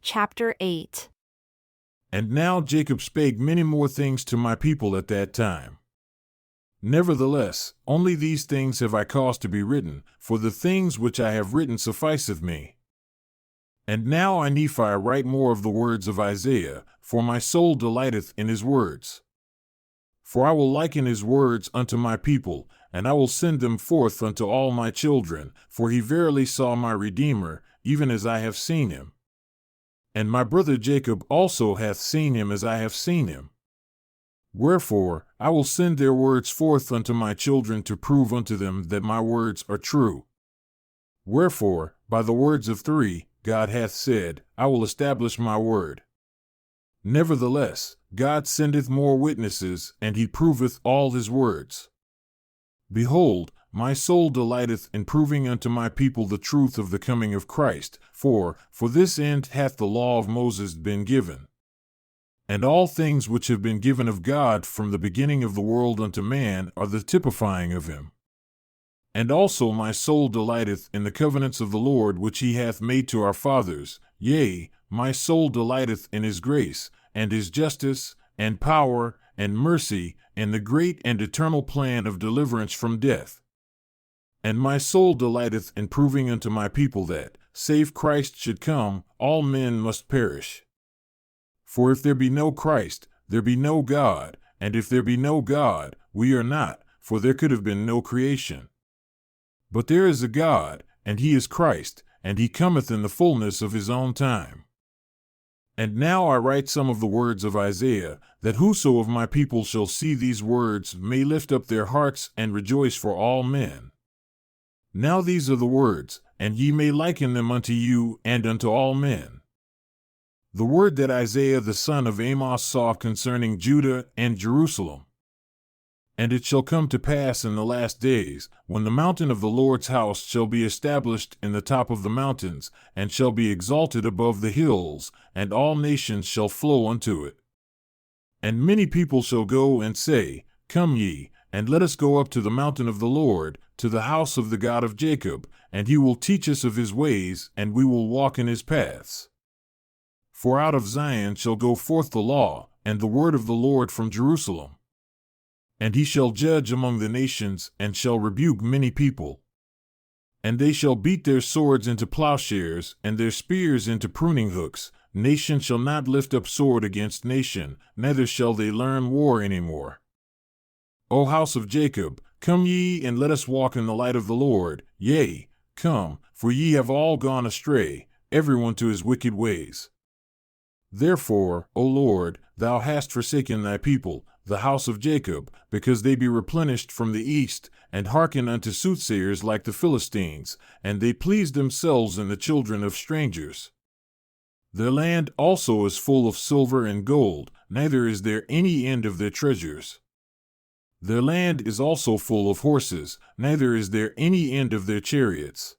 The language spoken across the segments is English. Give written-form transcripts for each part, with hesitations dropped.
Chapter 8. And now Jacob spake many more things to my people at that time. Nevertheless, only these things have I caused to be written, for the things which I have written sufficeth me. And now I Nephi write more of the words of Isaiah, for my soul delighteth in his words. For I will liken his words unto my people, and I will send them forth unto all my children, for he verily saw my Redeemer, even as I have seen him. And my brother Jacob also hath seen him as I have seen him. Wherefore I will send their words forth unto my children to prove unto them that my words are true. Wherefore, by the words of three, God hath said, I will establish my word. Nevertheless, God sendeth more witnesses, and he proveth all his words. Behold, my soul delighteth in proving unto my people the truth of the coming of Christ, for this end hath the law of Moses been given. And all things which have been given of God from the beginning of the world unto man are the typifying of him. And also my soul delighteth in the covenants of the Lord which he hath made to our fathers, yea, my soul delighteth in his grace, and his justice, and power, and mercy, and the great and eternal plan of deliverance from death. And my soul delighteth in proving unto my people that, save Christ should come, all men must perish. For if there be no Christ, there be no God, and if there be no God, we are not, for there could have been no creation. But there is a God, and he is Christ, and he cometh in the fullness of his own time. And now I write some of the words of Isaiah, that whoso of my people shall see these words may lift up their hearts and rejoice for all men. Now these are the words, and ye may liken them unto you and unto all men. The word that Isaiah the son of Amos saw concerning Judah and Jerusalem. And it shall come to pass in the last days, when the mountain of the Lord's house shall be established in the top of the mountains, and shall be exalted above the hills, and all nations shall flow unto it. And many people shall go and say, Come ye, and let us go up to the mountain of the Lord, to the house of the God of Jacob, and he will teach us of his ways, and we will walk in his paths. For out of Zion shall go forth the law, and the word of the Lord from Jerusalem. And he shall judge among the nations, and shall rebuke many people. And they shall beat their swords into plowshares, and their spears into pruning hooks. Nation shall not lift up sword against nation, neither shall they learn war any more. O house of Jacob, come ye and let us walk in the light of the Lord. Yea, come, for ye have all gone astray, every one to his wicked ways. Therefore, O Lord, thou hast forsaken thy people, the house of Jacob, because they be replenished from the east, and hearken unto soothsayers like the Philistines, and they please themselves in the children of strangers. Their land also is full of silver and gold, neither is there any end of their treasures. Their land is also full of horses, neither is there any end of their chariots.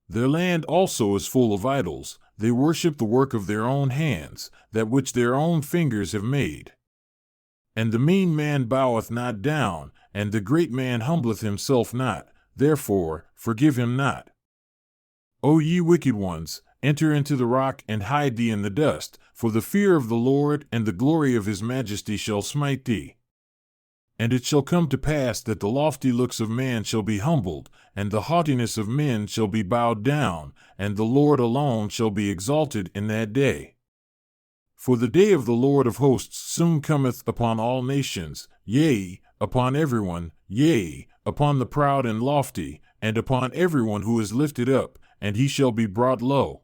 Their land also is full of idols, they worship the work of their own hands, that which their own fingers have made. And the mean man boweth not down, and the great man humbleth himself not, therefore forgive him not. O ye wicked ones, enter into the rock and hide thee in the dust, for the fear of the Lord and the glory of his majesty shall smite thee. And it shall come to pass that the lofty looks of man shall be humbled, and the haughtiness of men shall be bowed down, and the Lord alone shall be exalted in that day. For the day of the Lord of hosts soon cometh upon all nations, yea, upon everyone, yea, upon the proud and lofty, and upon everyone who is lifted up, and he shall be brought low.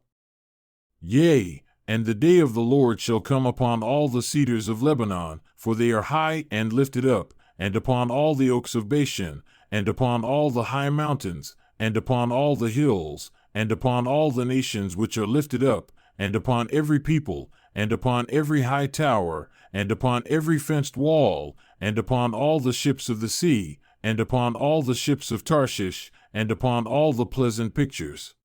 Yea, and the day of the Lord shall come upon all the cedars of Lebanon, for they are high and lifted up, and upon all the oaks of Bashan, and upon all the high mountains, and upon all the hills, and upon all the nations which are lifted up, and upon every people, and upon every high tower, and upon every fenced wall, and upon all the ships of the sea, and upon all the ships of Tarshish, and upon all the pleasant pictures.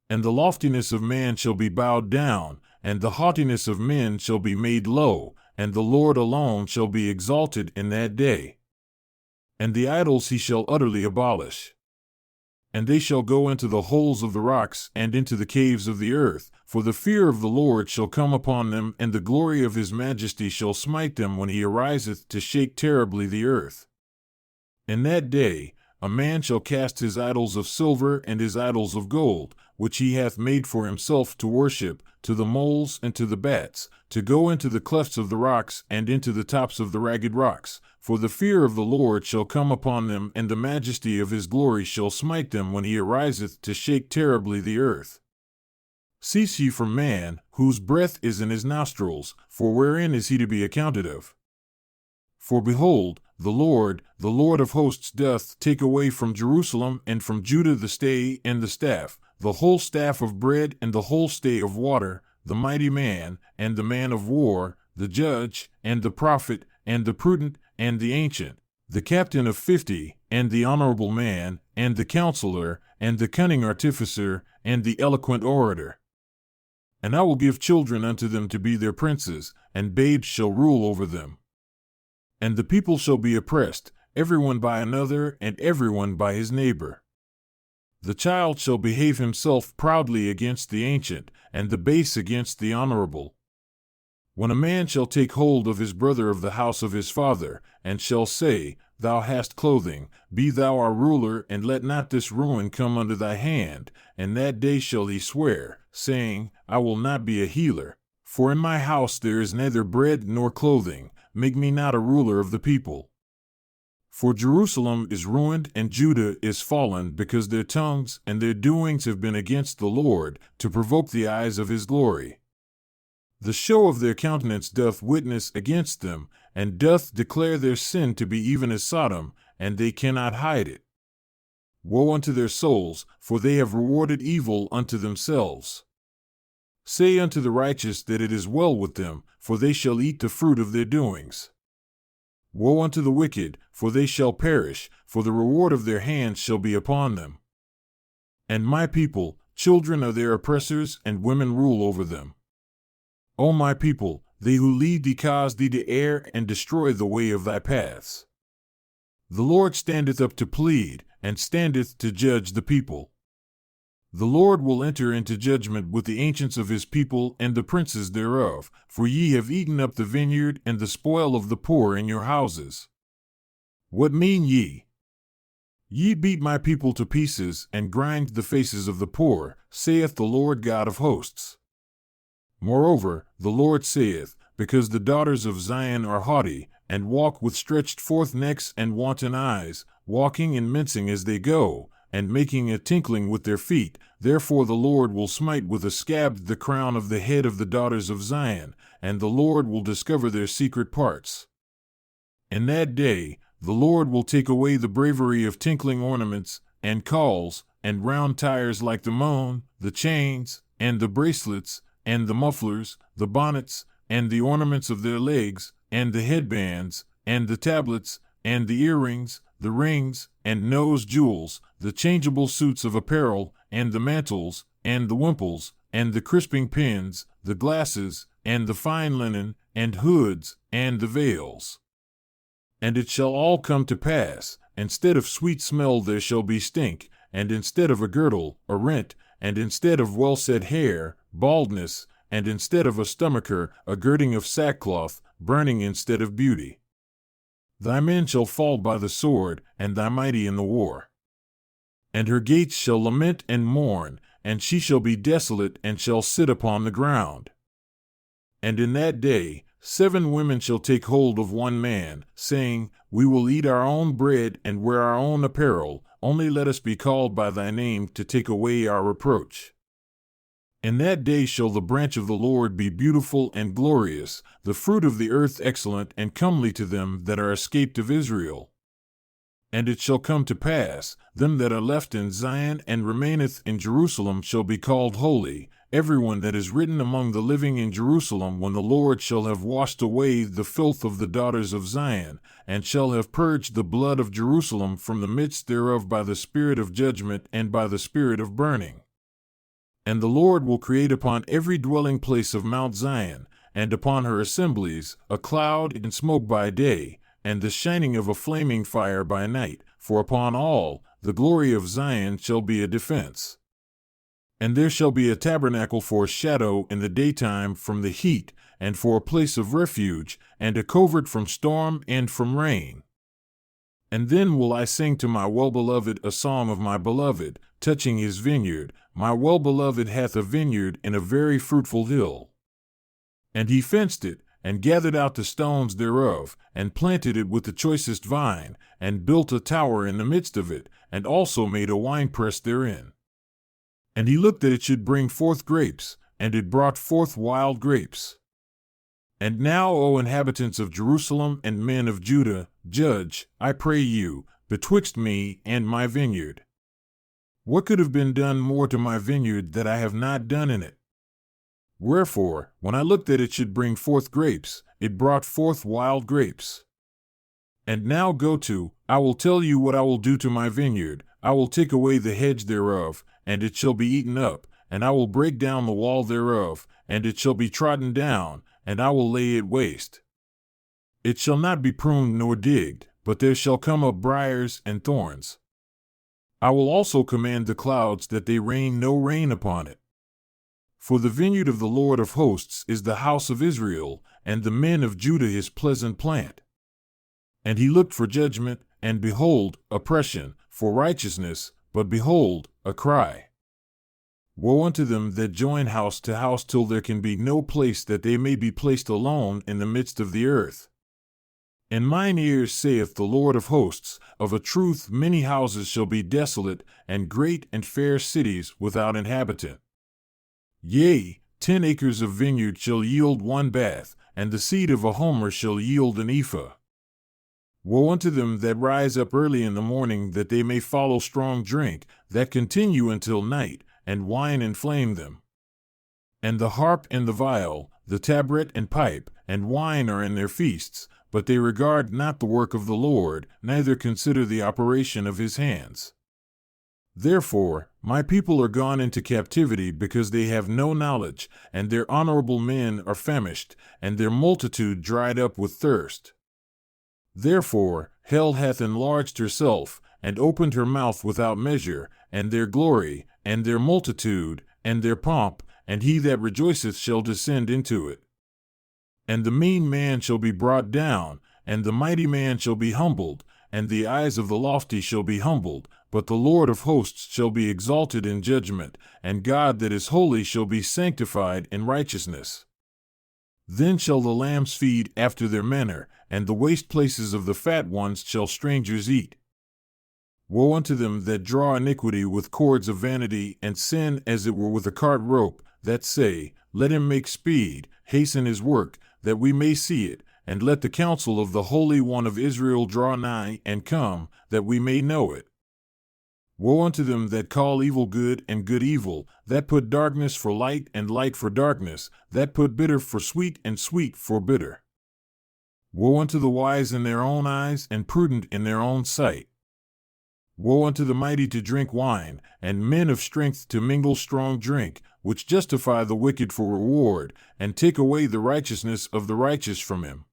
And the loftiness of man shall be bowed down, and the haughtiness of men shall be made low, and the Lord alone shall be exalted in that day. And the idols he shall utterly abolish. And they shall go into the holes of the rocks and into the caves of the earth, For the fear of the Lord shall come upon them, and the glory of his majesty shall smite them when he ariseth to shake terribly the earth. In that day a man shall cast his idols of silver and his idols of gold, which he hath made for himself to worship, to the moles and to the bats, to go into the clefts of the rocks and into the tops of the ragged rocks. For the fear of the Lord shall come upon them, and the majesty of his glory shall smite them when he ariseth to shake terribly the earth. Cease ye from man, whose breath is in his nostrils, for wherein is he to be accounted of? For behold, the Lord of hosts, doth take away from Jerusalem and from Judah the stay and the staff, the whole staff of bread and the whole stay of water, the mighty man, and the man of war, the judge, and the prophet, and the prudent, and the ancient, the captain of 50, and the honorable man, and the counselor, and the cunning artificer, and the eloquent orator. And I will give children unto them to be their princes, and babes shall rule over them. And the people shall be oppressed, everyone by another, and everyone by his neighbor. The child shall behave himself proudly against the ancient, and the base against the honorable. When a man shall take hold of his brother of the house of his father, and shall say, Thou hast clothing, be thou our ruler, and let not this ruin come under thy hand, and that day shall he swear, saying, I will not be a healer, for in my house there is neither bread nor clothing, make me not a ruler of the people. For Jerusalem is ruined and Judah is fallen, because their tongues and their doings have been against the Lord, to provoke the eyes of his glory. The show of their countenance doth witness against them, and doth declare their sin to be even as Sodom, and they cannot hide it. Woe unto their souls, for they have rewarded evil unto themselves. Say unto the righteous that it is well with them, for they shall eat the fruit of their doings. Woe unto the wicked, for they shall perish, for the reward of their hands shall be upon them. And my people, children are their oppressors, and women rule over them. O my people, they who lead thee cause thee to err, and destroy the way of thy paths. The Lord standeth up to plead, and standeth to judge the people. The Lord will enter into judgment with the ancients of his people and the princes thereof, for ye have eaten up the vineyard and the spoil of the poor in your houses. What mean ye? Ye beat my people to pieces, and grind the faces of the poor, saith the Lord God of hosts. Moreover, the Lord saith, because the daughters of Zion are haughty, and walk with stretched forth necks and wanton eyes, walking and mincing as they go, and making a tinkling with their feet, therefore the Lord will smite with a scab the crown of the head of the daughters of Zion, and the Lord will discover their secret parts. In that day, the Lord will take away the bravery of tinkling ornaments, and cauls, and round tires like the moon, the chains, and the bracelets, and the mufflers, the bonnets, and the ornaments of their legs, and the headbands, and the tablets, and the earrings, the rings, and nose jewels, the changeable suits of apparel, and the mantles, and the wimples, and the crisping pins, the glasses, and the fine linen, and hoods, and the veils. And it shall all come to pass, instead of sweet smell there shall be stink, and instead of a girdle, a rent, and instead of well-set hair, baldness, and instead of a stomacher, a girding of sackcloth, burning instead of beauty. Thy men shall fall by the sword, and thy mighty in the war. And her gates shall lament and mourn, and she shall be desolate, and shall sit upon the ground. And in that day 7 women shall take hold of one man, saying, We will eat our own bread and wear our own apparel, only let us be called by thy name to take away our reproach. In that day shall the branch of the Lord be beautiful and glorious, the fruit of the earth excellent and comely to them that are escaped of Israel. And it shall come to pass, them that are left in Zion and remaineth in Jerusalem shall be called holy, everyone that is written among the living in Jerusalem, when the Lord shall have washed away the filth of the daughters of Zion, and shall have purged the blood of Jerusalem from the midst thereof by the spirit of judgment and by the spirit of burning. And the Lord will create upon every dwelling place of Mount Zion, and upon her assemblies, a cloud and smoke by day, and the shining of a flaming fire by night, for upon all, the glory of Zion shall be a defense. And there shall be a tabernacle for a shadow in the daytime from the heat, and for a place of refuge, and a covert from storm and from rain. And then will I sing to my well-beloved a song of my beloved, touching his vineyard. My well-beloved hath a vineyard in a very fruitful hill. And he fenced it, and gathered out the stones thereof, and planted it with the choicest vine, and built a tower in the midst of it, and also made a winepress therein. And he looked that it should bring forth grapes, and it brought forth wild grapes. And now, O inhabitants of Jerusalem and men of Judah, judge, I pray you, betwixt me and my vineyard. What could have been done more to my vineyard that I have not done in it? Wherefore, when I looked that it should bring forth grapes, it brought forth wild grapes. And now go to, I will tell you what I will do to my vineyard. I will take away the hedge thereof, and it shall be eaten up, and I will break down the wall thereof, and it shall be trodden down, and I will lay it waste. It shall not be pruned nor digged, but there shall come up briars and thorns. I will also command the clouds that they rain no rain upon it. For the vineyard of the Lord of hosts is the house of Israel, and the men of Judah his pleasant plant. And he looked for judgment, and behold, oppression, for righteousness, but behold, a cry. Woe unto them that join house to house till there can be no place that they may be placed alone in the midst of the earth. In mine ears saith the Lord of hosts, of a truth many houses shall be desolate, and great and fair cities without inhabitant. Yea, 10 acres of vineyard shall yield 1 bath, and the seed of a homer shall yield an ephah. Woe unto them that rise up early in the morning, that they may follow strong drink, that continue until night, and wine inflame them. And the harp and the viol, the tabret and pipe, and wine are in their feasts, but they regard not the work of the Lord, neither consider the operation of his hands. Therefore, my people are gone into captivity because they have no knowledge, and their honorable men are famished, and their multitude dried up with thirst. Therefore, hell hath enlarged herself, and opened her mouth without measure, and their glory, and their multitude, and their pomp, and he that rejoiceth shall descend into it. And the mean man shall be brought down, and the mighty man shall be humbled, and the eyes of the lofty shall be humbled, but the Lord of hosts shall be exalted in judgment, and God that is holy shall be sanctified in righteousness. Then shall the lambs feed after their manner, and the waste places of the fat ones shall strangers eat. Woe unto them that draw iniquity with cords of vanity, and sin as it were with a cart rope, that say, Let him make speed, hasten his work, that we may see it, and let the counsel of the Holy One of Israel draw nigh and come, that we may know it. Woe unto them that call evil good and good evil, that put darkness for light and light for darkness, that put bitter for sweet and sweet for bitter. Woe unto the wise in their own eyes and prudent in their own sight. Woe unto the mighty to drink wine, and men of strength to mingle strong drink, which justify the wicked for reward, and take away the righteousness of the righteous from him.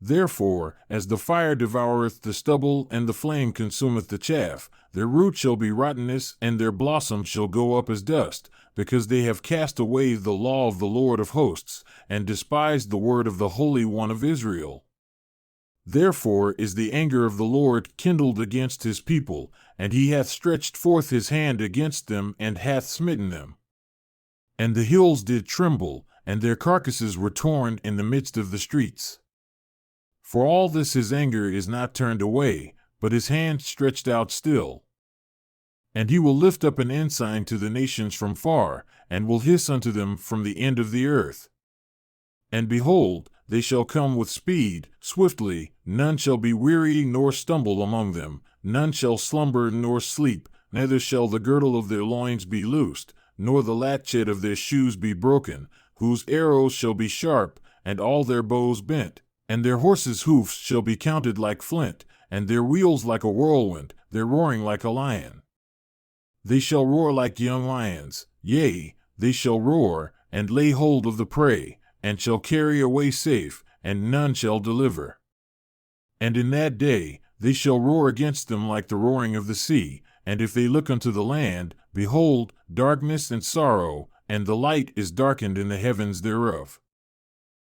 Therefore, as the fire devoureth the stubble, and the flame consumeth the chaff, their root shall be rottenness, and their blossom shall go up as dust, because they have cast away the law of the Lord of hosts, and despised the word of the Holy One of Israel. Therefore is the anger of the Lord kindled against his people, and he hath stretched forth his hand against them, and hath smitten them. And the hills did tremble, and their carcasses were torn in the midst of the streets. For all this his anger is not turned away, but his hand stretched out still. And he will lift up an ensign to the nations from far, and will hiss unto them from the end of the earth. And behold, they shall come with speed, swiftly, none shall be weary nor stumble among them, none shall slumber nor sleep, neither shall the girdle of their loins be loosed, nor the latchet of their shoes be broken, whose arrows shall be sharp, and all their bows bent, and their horses' hoofs shall be counted like flint, and their wheels like a whirlwind, their roaring like a lion. They shall roar like young lions, yea, they shall roar, and lay hold of the prey, and shall carry away safe, and none shall deliver. And in that day they shall roar against them like the roaring of the sea, And if they look unto the land, behold, darkness and sorrow, and the light is darkened in the heavens thereof.